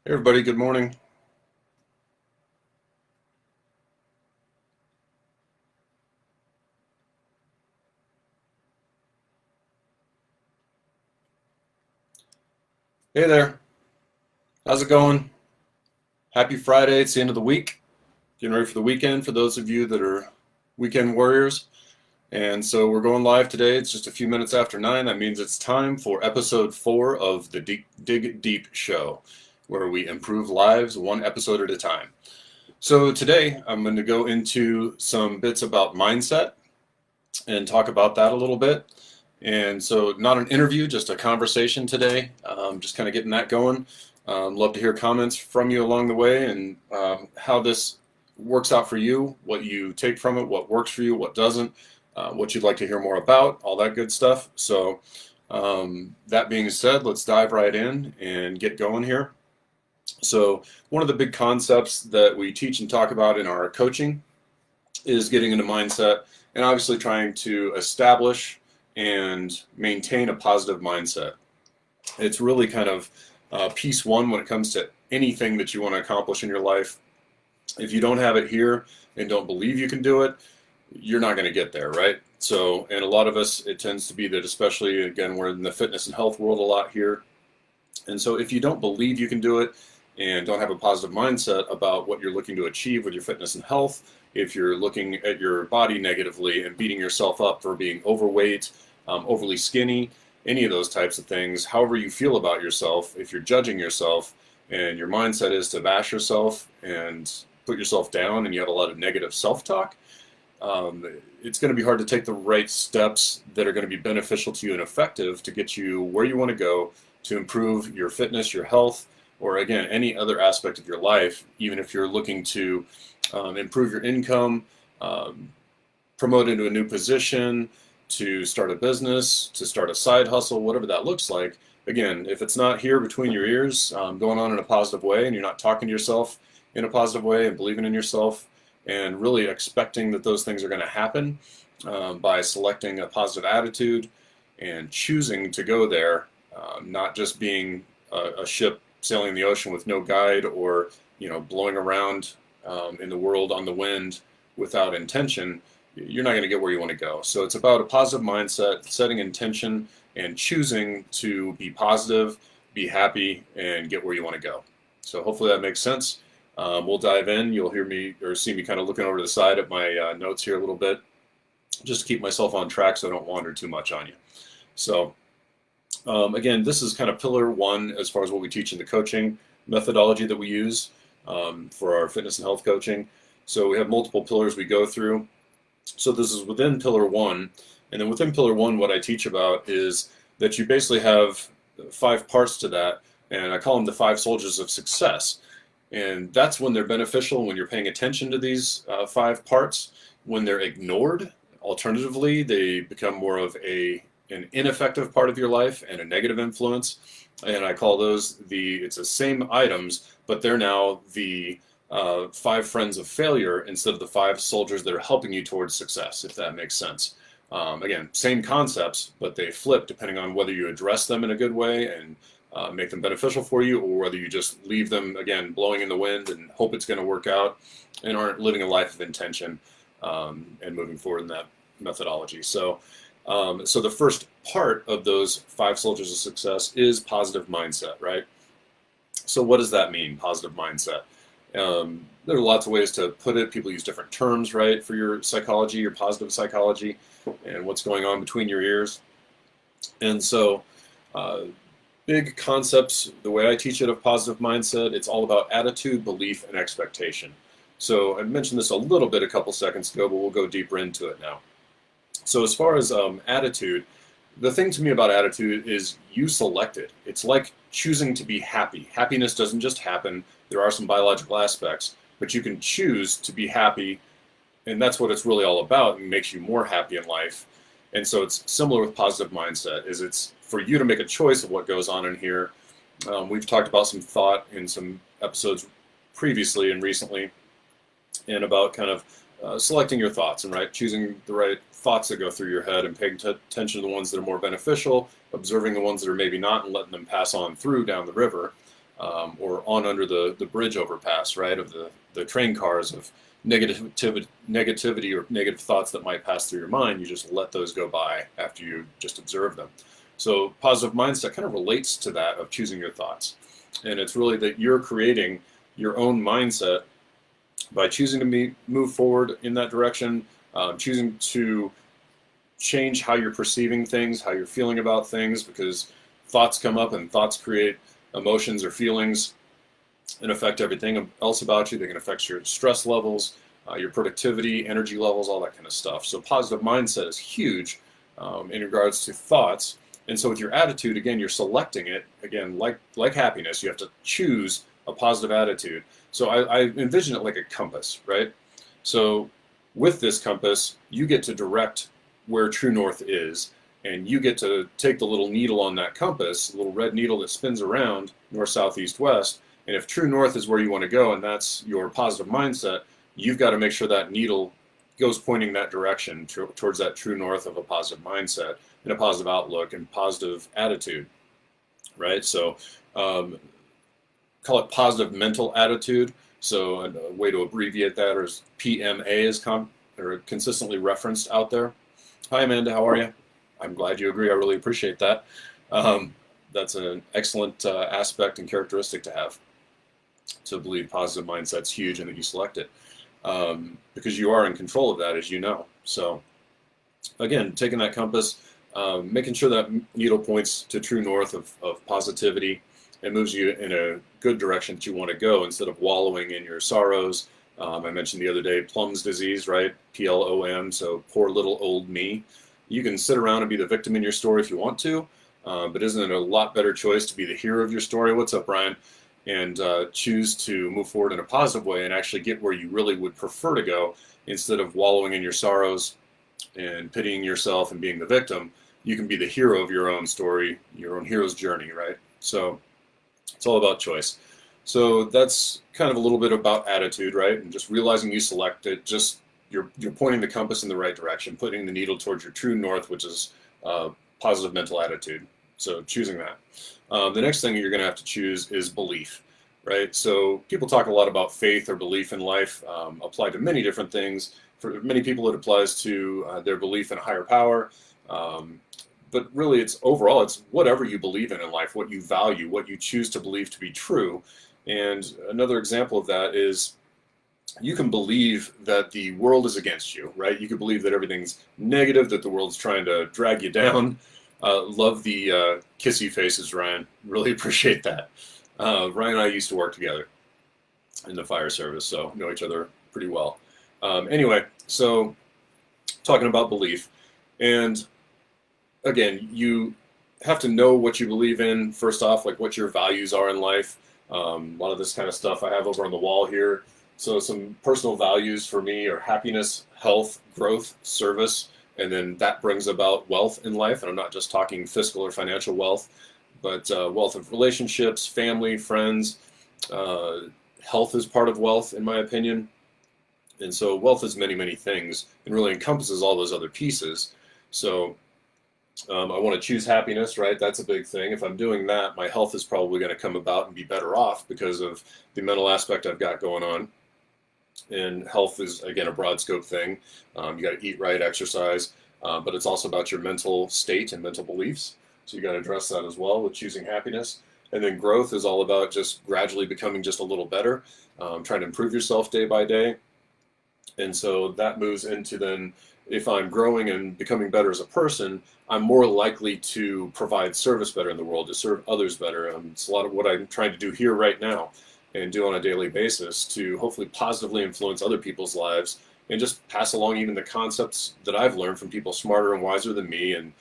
Hey everybody, good morning. Hey there, how's it going? Happy Friday, it's the end of the week. Getting ready for the weekend for those of you that are weekend warriors. And so we're going live today. It's just a few minutes after 9. That means it's time for episode 4 of the Dig Deep Show, where we improve lives one episode at a time. So today I'm going to go into some bits about mindset and talk about that a little bit. And so, not an interview, just a conversation today, just kind of getting that going. Love to hear comments from you along the way and how this works out for you, what you take from it, what works for you, what doesn't, what you'd like to hear more about, all that good stuff. So, that being said, let's dive right in and get going here. So, one of the big concepts that we teach and talk about in our coaching is getting into mindset and obviously trying to establish and maintain a positive mindset. It's really kind of piece one when it comes to anything that you want to accomplish in your life. If you don't have it here and don't believe you can do it, you're not going to get there, right? So, and a lot of us, it tends to be that, especially again, we're in the fitness and health world a lot here. And so, if you don't believe you can do it and don't have a positive mindset about what you're looking to achieve with your fitness and health, if you're looking at your body negatively and beating yourself up for being overweight, overly skinny, any of those types of things, however you feel about yourself, if you're judging yourself and your mindset is to bash yourself and put yourself down and you have a lot of negative self-talk, it's going to be hard to take the right steps that are going to be beneficial to you and effective to get you where you want to go to improve your fitness, your health, or again, any other aspect of your life, even if you're looking to improve your income, promote into a new position, to start a business, to start a side hustle, whatever that looks like. Again, if it's not here between your ears, going on in a positive way, and you're not talking to yourself in a positive way and believing in yourself and really expecting that those things are going to happen by selecting a positive attitude and choosing to go there, not just being a ship sailing the ocean with no guide or blowing around in the world on the wind without intention, you're not going to get where you want to go. So it's about a positive mindset, setting intention, and choosing to be positive, be happy, and get where you want to go. So hopefully that makes sense. We'll dive in. You'll hear me or see me kind of looking over to the side at my notes here a little bit, just to keep myself on track so I don't wander too much on you. So again, this is kind of pillar one as far as what we teach in the coaching methodology that we use for our fitness and health coaching. So we have multiple pillars we go through. So this is within pillar one. And then within pillar one, what I teach about is that you basically have 5 parts to that. And I call them the 5 soldiers of success. And that's when they're beneficial, when you're paying attention to these 5 parts. When they're ignored, alternatively, they become more of an ineffective part of your life and a negative influence. And I call those it's the same items, but they're now the 5 friends of failure instead of the 5 soldiers that are helping you towards success, if that makes sense. Again, same concepts, but they flip depending on whether you address them in a good way and make them beneficial for you, or whether you just leave them, again, blowing in the wind and hope it's going to work out and aren't living a life of intention and moving forward in that methodology. So the first part of those 5 soldiers of success is positive mindset, right? So what does that mean, positive mindset? There are lots of ways to put it. People use different terms, right, for your psychology, your positive psychology, and what's going on between your ears. And so big concepts, the way I teach it of positive mindset, it's all about attitude, belief, and expectation. So I mentioned this a little bit a couple seconds ago, but we'll go deeper into it now. So as far as attitude, the thing to me about attitude is you select it. It's like choosing to be happy. Happiness doesn't just happen. There are some biological aspects, but you can choose to be happy, and that's what it's really all about, and makes you more happy in life. And so it's similar with positive mindset, is it's for you to make a choice of what goes on in here. We've talked about some thought in some episodes previously and recently, and about kind of selecting your thoughts and choosing the right thoughts that go through your head and paying attention to the ones that are more beneficial, observing the ones that are maybe not, and letting them pass on through down the river. or on under the bridge overpass, right, of the train cars of negativity or negative thoughts that might pass through your mind. You just let those go by after you just observe them. So positive mindset kind of relates to that of choosing your thoughts. And it's really that you're creating your own mindset by choosing to move forward in that direction, choosing to change how you're perceiving things, how you're feeling about things, because thoughts come up and thoughts create emotions or feelings and affect everything else about you. They can affect your stress levels, your productivity, energy levels, all that kind of stuff. So positive mindset is huge in regards to thoughts. And so with your attitude, again, you're selecting it. Again, like happiness, you have to choose a positive attitude. So I envision it like a compass, right? So with this compass, you get to direct where true north is, and you get to take the little needle on that compass, a little red needle that spins around north, south, east, west. And if true north is where you want to go, and that's your positive mindset, you've got to make sure that needle goes pointing that direction towards that true north of a positive mindset and a positive outlook and positive attitude, right? So call it positive mental attitude. So a way to abbreviate that is PMA is consistently referenced out there. Hi, Amanda. How are you? I'm glad you agree. I really appreciate that. That's an excellent aspect and characteristic to have. To believe positive mindset's huge and that you select it. Because you are in control of that, as you know. So again, taking that compass, making sure that needle points to true north of positivity and moves you in a good direction that you want to go instead of wallowing in your sorrows. I mentioned the other day, Plum's disease, right? PLOM, so poor little old me. You can sit around and be the victim in your story if you want to, but isn't it a lot better choice to be the hero of your story? What's up, Brian? And choose to move forward in a positive way and actually get where you really would prefer to go instead of wallowing in your sorrows and pitying yourself and being the victim. You can be the hero of your own story, your own hero's journey, right? So it's all about choice. So that's kind of a little bit about attitude, right? And just realizing you select it, just you're pointing the compass in the right direction, putting the needle towards your true north, which is positive mental attitude. So choosing that. The next thing you're going to have to choose is belief, right? So people talk a lot about faith or belief in life, applied to many different things. For many people, it applies to their belief in a higher power. But really, it's overall, it's whatever you believe in life, what you value, what you choose to believe to be true. And another example of that is you can believe that the world is against you, right? You can believe that everything's negative, that the world's trying to drag you down. Love the kissy faces, Ryan. Really appreciate that. Ryan and I used to work together in the fire service, so know each other pretty well. Anyway, so talking about belief, and again, you have to know what you believe in first off, like what your values are in life. A lot of this kind of stuff I have over on the wall here. So some personal values for me are happiness, health, growth, service, and then that brings about wealth in life. And I'm not just talking fiscal or financial wealth, but wealth of relationships, family, friends. Health is part of wealth, in my opinion. And so wealth is many, many things and really encompasses all those other pieces. So I want to choose happiness, right? That's a big thing. If I'm doing that, my health is probably going to come about and be better off because of the mental aspect I've got going on. And health is, again, a broad scope thing. You got to eat right, exercise, but it's also about your mental state and mental beliefs. So you got to address that as well with choosing happiness. And then growth is all about just gradually becoming just a little better, trying to improve yourself day by day. And so that moves into then, if I'm growing and becoming better as a person, I'm more likely to provide service better in the world, to serve others better. It's a lot of what I'm trying to do here right now and do on a daily basis to hopefully positively influence other people's lives and just pass along even the concepts that I've learned from people smarter and wiser than me. And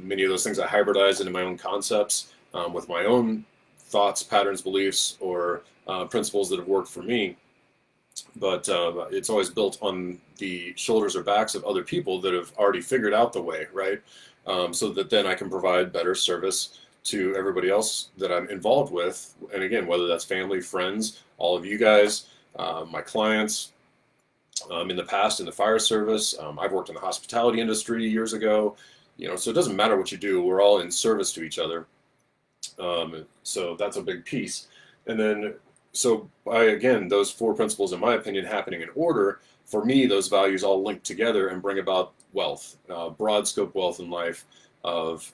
many of those things I hybridize into my own concepts with my own thoughts, patterns, beliefs, or principles that have worked for me. But it's always built on the shoulders or backs of other people that have already figured out the way, right? So that then I can provide better service to everybody else that I'm involved with. And again, whether that's family, friends, all of you guys, my clients, in the past in the fire service. I've worked in the hospitality industry years ago, so it doesn't matter what you do. We're all in service to each other. So that's a big piece. And then, so by, again, those four principles, in my opinion, happening in order, for me, those values all link together and bring about wealth, broad scope wealth in life of,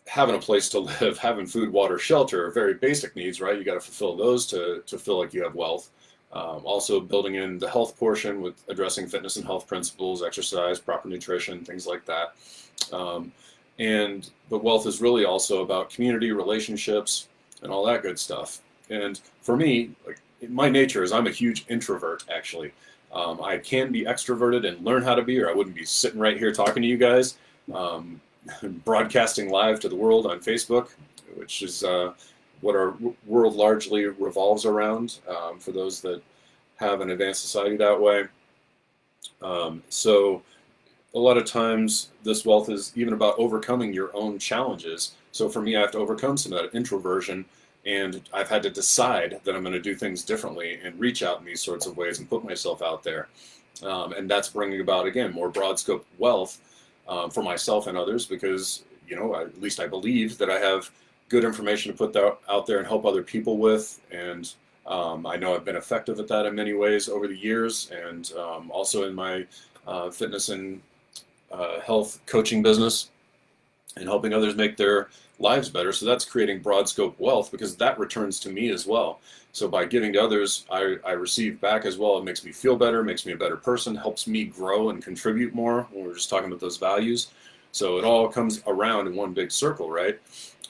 having a place to live, having food, water, shelter, very basic needs, right? You got to fulfill those to feel like you have wealth. Also building in the health portion with addressing fitness and health principles, exercise, proper nutrition, things like that. But wealth is really also about community, relationships, and all that good stuff. And for me, like, my nature is I'm a huge introvert, actually. I can be extroverted and learn how to be, or I wouldn't be sitting right here talking to you guys, broadcasting live to the world on Facebook, which is what our world largely revolves around, for those that have an advanced society that way. So a lot of times this wealth is even about overcoming your own challenges. So for me, I have to overcome some of that introversion, and I've had to decide that I'm going to do things differently and reach out in these sorts of ways and put myself out there. And that's bringing about, again, more broad scope wealth for myself and others, because, at least I believe that I have good information to put out there and help other people with. And I know I've been effective at that in many ways over the years, and also in my fitness and health coaching business and helping others make their lives better. So that's creating broad scope wealth, because that returns to me as well. So by giving to others, I receive back as well. It makes me feel better, makes me a better person, helps me grow and contribute more when we're just talking about those values. So it all comes around in one big circle, right?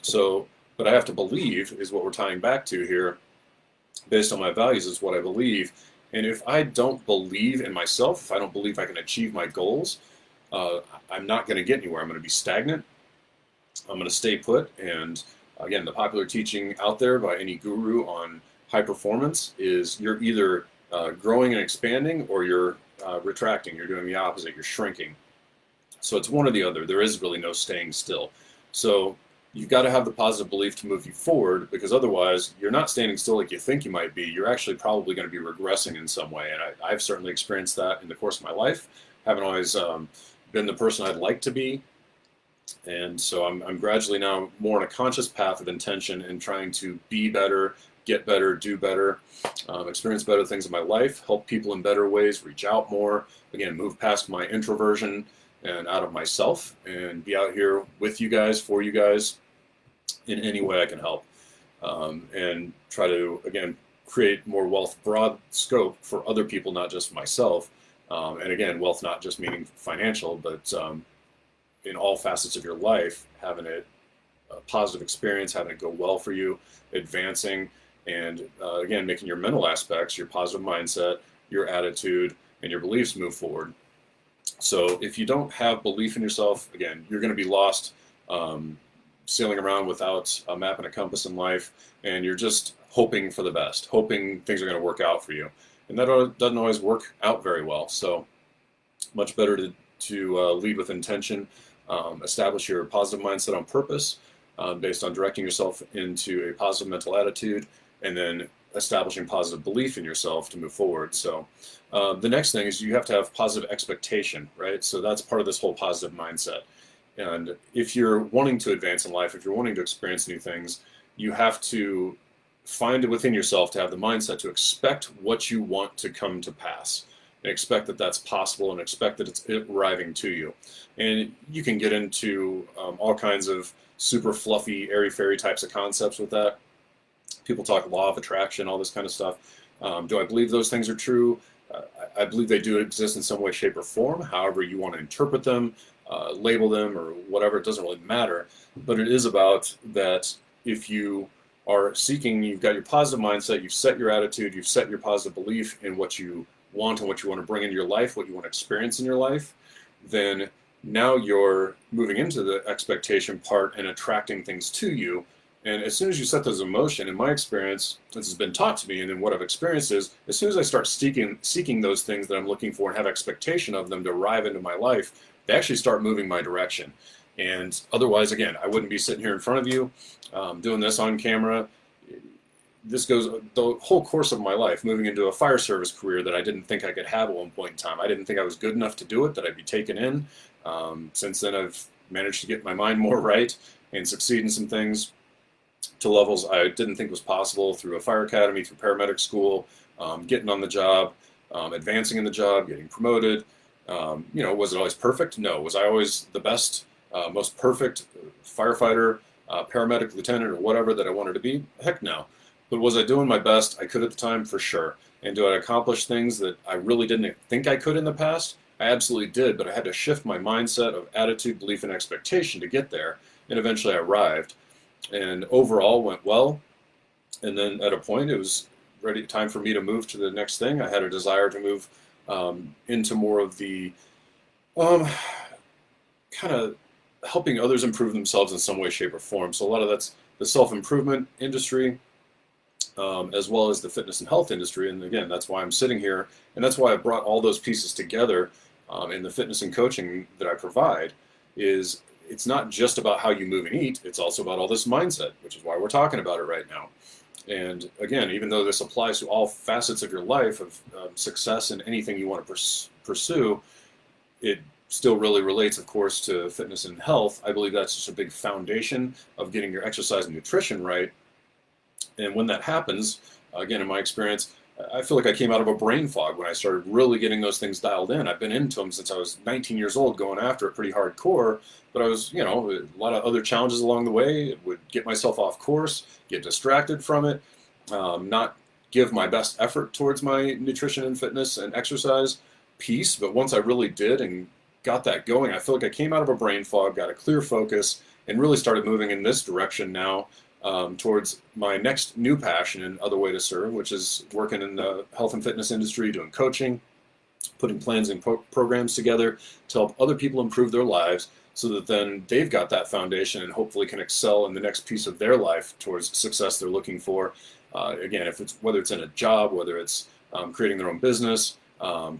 So, but I have to believe is what we're tying back to here. Based on my values is what I believe. And if I don't believe in myself, if I don't believe I can achieve my goals, I'm not going to get anywhere. I'm going to be stagnant. I'm going to stay put. And again, the popular teaching out there by any guru on high performance is you're either growing and expanding, or you're retracting. You're doing the opposite. You're shrinking. So it's one or the other. There is really no staying still. So you've got to have the positive belief to move you forward, because otherwise you're not standing still like you think you might be. You're actually probably going to be regressing in some way. And I've certainly experienced that in the course of my life. Haven't always been the person I'd like to be. And so I'm gradually now more on a conscious path of intention and trying to be better, get better, do better, experience better things in my life, help people in better ways, reach out more, again, move past my introversion and out of myself, and be out here with you guys, for you guys, in any way I can help, and try to, again, create more wealth, broad scope for other people, not just myself. And again, wealth not just meaning financial, but in all facets of your life, having a positive experience, having it go well for you, advancing, and again, making your mental aspects, your positive mindset, your attitude, and your beliefs move forward. So if you don't have belief in yourself, again, you're going to be lost, sailing around without a map and a compass in life, and you're just hoping for the best, hoping things are going to work out for you. And that doesn't always work out very well. So much better to lead with intention, establish your positive mindset on purpose, based on directing yourself into a positive mental attitude, and then establishing positive belief in yourself to move forward. So the next thing is you have to have positive expectation, right? So that's part of this whole positive mindset. And if you're wanting to advance in life, if you're wanting to experience new things, you have to find it within yourself to have the mindset to expect what you want to come to pass, and expect that that's possible, and expect that it's arriving to you. And you can get into all kinds of super fluffy, airy-fairy types of concepts with that. People talk law of attraction, all this kind of stuff. Do I believe those things are true? I believe they do exist in some way, shape, or form. However you want to interpret them, label them, or whatever, it doesn't really matter. But it is about that if you are seeking, you've got your positive mindset, you've set your attitude, you've set your positive belief in what you want and what you want to bring into your life, what you want to experience in your life, then now you're moving into the expectation part and attracting things to you. And as soon as you set those in motion, in my experience, this has been taught to me, and then what I've experienced is, as soon as I start seeking those things that I'm looking for and have expectation of them to arrive into my life, they actually start moving my direction. And otherwise, again, I wouldn't be sitting here in front of you doing this on camera. This goes the whole course of my life, moving into a fire service career that I didn't think I could have at one point in time. I didn't think I was good enough to do it, that I'd be taken in. Since then, I've managed to get my mind more right and succeed in some things. to levels I didn't think was possible through a fire academy, through paramedic school, getting on the job, advancing in the job, getting promoted. Was it always perfect? No. Was I always the best, most perfect firefighter, paramedic, lieutenant, or whatever that I wanted to be? Heck no. But was I doing my best? I could at the time, for sure. And do I accomplish things that I really didn't think I could in the past? I absolutely did, but I had to shift my mindset of attitude, belief, and expectation to get there. And eventually I arrived. And overall went well. And then at a point, it was time for me to move to the next thing. I had a desire to move into more of the kind of helping others improve themselves in some way, shape, or form. So a lot of that's the self-improvement industry, as well as the fitness and health industry. And again, that's why I'm sitting here, and that's why I brought all those pieces together in the fitness and coaching that I provide. Is it's not just about how you move and eat, it's also about all this mindset, which is why we're talking about it right now. And again, even though this applies to all facets of your life, of success in anything you want to pursue, it still really relates, of course, to fitness and health. I believe that's just a big foundation of getting your exercise and nutrition right. And when that happens, again, in my experience, I feel like I came out of a brain fog when I started really getting those things dialed in. I've been into them since I was 19 years old, going after it pretty hardcore. But I was, a lot of other challenges along the way. Would get myself off course, get distracted from it, not give my best effort towards my nutrition and fitness and exercise piece. But once I really did and got that going, I feel like I came out of a brain fog, got a clear focus, and really started moving in this direction now. Towards my next new passion and other way to serve, which is working in the health and fitness industry, doing coaching, putting plans and programs together to help other people improve their lives so that then they've got that foundation and hopefully can excel in the next piece of their life towards success they're looking for. Again, whether it's in a job, whether it's creating their own business,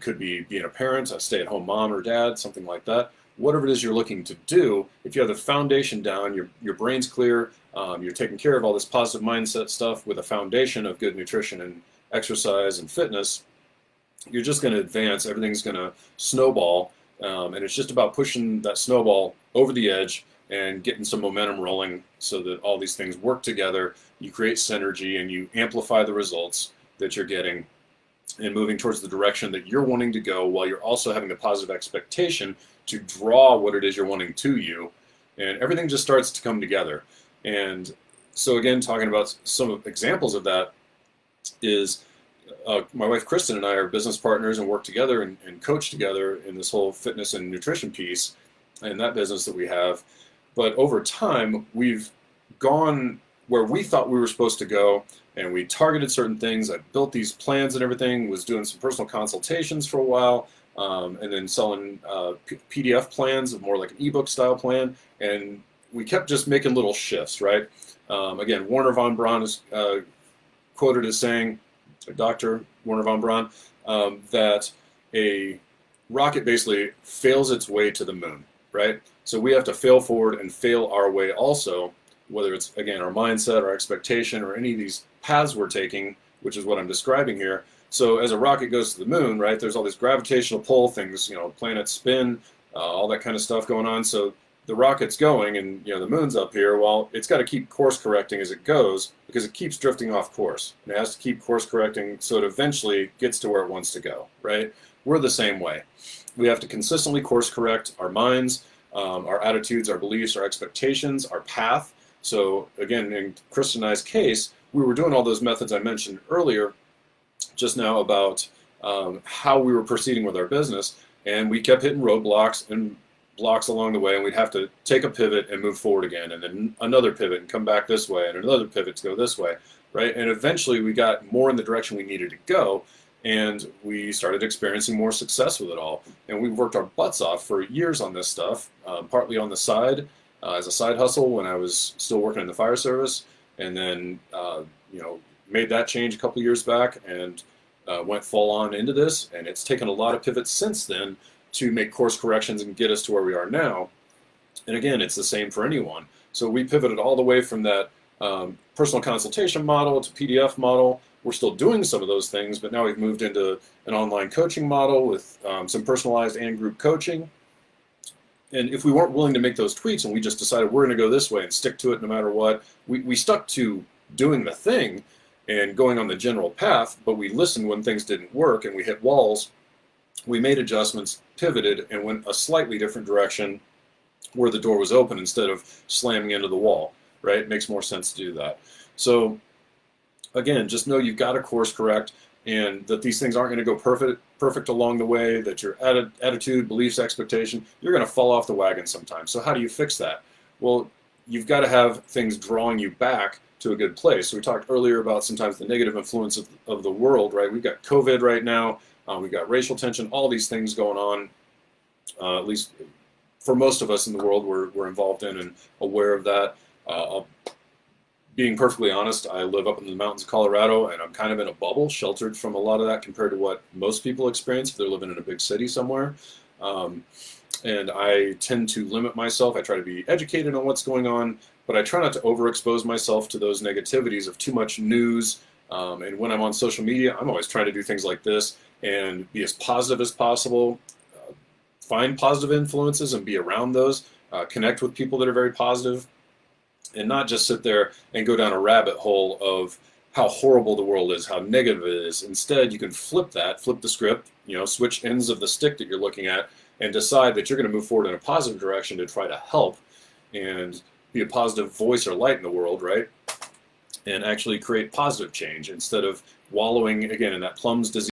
could be being a parent, a stay-at-home mom or dad, something like that. Whatever it is you're looking to do, if you have the foundation down, your brain's clear, you're taking care of all this positive mindset stuff with a foundation of good nutrition and exercise and fitness, you're just going to advance. Everything's going to snowball, and it's just about pushing that snowball over the edge and getting some momentum rolling so that all these things work together. You create synergy and you amplify the results that you're getting and moving towards the direction that you're wanting to go, while you're also having the positive expectation to draw what it is you're wanting to you. And everything just starts to come together. And so again, talking about some examples of that is my wife Kristen and I are business partners and work together and coach together in this whole fitness and nutrition piece and that business that we have. But over time, we've gone where we thought we were supposed to go, and we targeted certain things. I built these plans and everything, was doing some personal consultations for a while, and then selling PDF plans, more like an ebook style plan. And we kept just making little shifts, right? Again, Wernher von Braun is quoted as saying, Dr. Wernher von Braun, that a rocket basically fails its way to the moon, right? So we have to fail forward and fail our way also, whether it's, again, our mindset, our expectation, or any of these paths we're taking, which is what I'm describing here. So as a rocket goes to the moon, right, there's all these gravitational pull things, planets spin, all that kind of stuff going on. So the rocket's going and, the moon's up here. Well, it's got to keep course correcting as it goes because it keeps drifting off course. And it has to keep course correcting so it eventually gets to where it wants to go, right? We're the same way. We have to consistently course correct our minds, our attitudes, our beliefs, our expectations, our path. So again, in Chris and I's case, we were doing all those methods I mentioned earlier just now about how we were proceeding with our business, and we kept hitting roadblocks and blocks along the way, and we'd have to take a pivot and move forward again, and then another pivot and come back this way, and another pivot to go this way, right? And eventually we got more in the direction we needed to go, and we started experiencing more success with it all. And we worked our butts off for years on this stuff, partly on the side, as a side hustle when I was still working in the fire service, and then made that change a couple years back and went full on into this. And it's taken a lot of pivots since then to make course corrections and get us to where we are now. And again, it's the same for anyone. So we pivoted all the way from that personal consultation model to PDF model. We're still doing some of those things, but now we've moved into an online coaching model with some personalized and group coaching. And if we weren't willing to make those tweaks and we just decided we're going to go this way and stick to it no matter what, we stuck to doing the thing and going on the general path, but we listened when things didn't work and we hit walls. We made adjustments, pivoted, and went a slightly different direction where the door was open instead of slamming into the wall, right? It makes more sense to do that. So again, just know you've got to course correct, and that these things aren't going to go perfect along the way, that your attitude, beliefs, expectation, you're going to fall off the wagon sometimes. So how do you fix that? Well, you've got to have things drawing you back to a good place. So we talked earlier about sometimes the negative influence of the world, right? We've got COVID right now. We've got racial tension, all these things going on, at least for most of us in the world, we're involved in and aware of that. Being perfectly honest, I live up in the mountains of Colorado, and I'm kind of in a bubble, sheltered from a lot of that compared to what most people experience if they're living in a big city somewhere. And I tend to limit myself. I try to be educated on what's going on, but I try not to overexpose myself to those negativities of too much news. And when I'm on social media, I'm always trying to do things like this and be as positive as possible, find positive influences and be around those, connect with people that are very positive, and not just sit there and go down a rabbit hole of how horrible the world is, how negative it is. Instead, you can flip the script, switch ends of the stick that you're looking at, and decide that you're going to move forward in a positive direction to try to help and be a positive voice or light in the world, right? And actually create positive change instead of wallowing, again, in that plums disease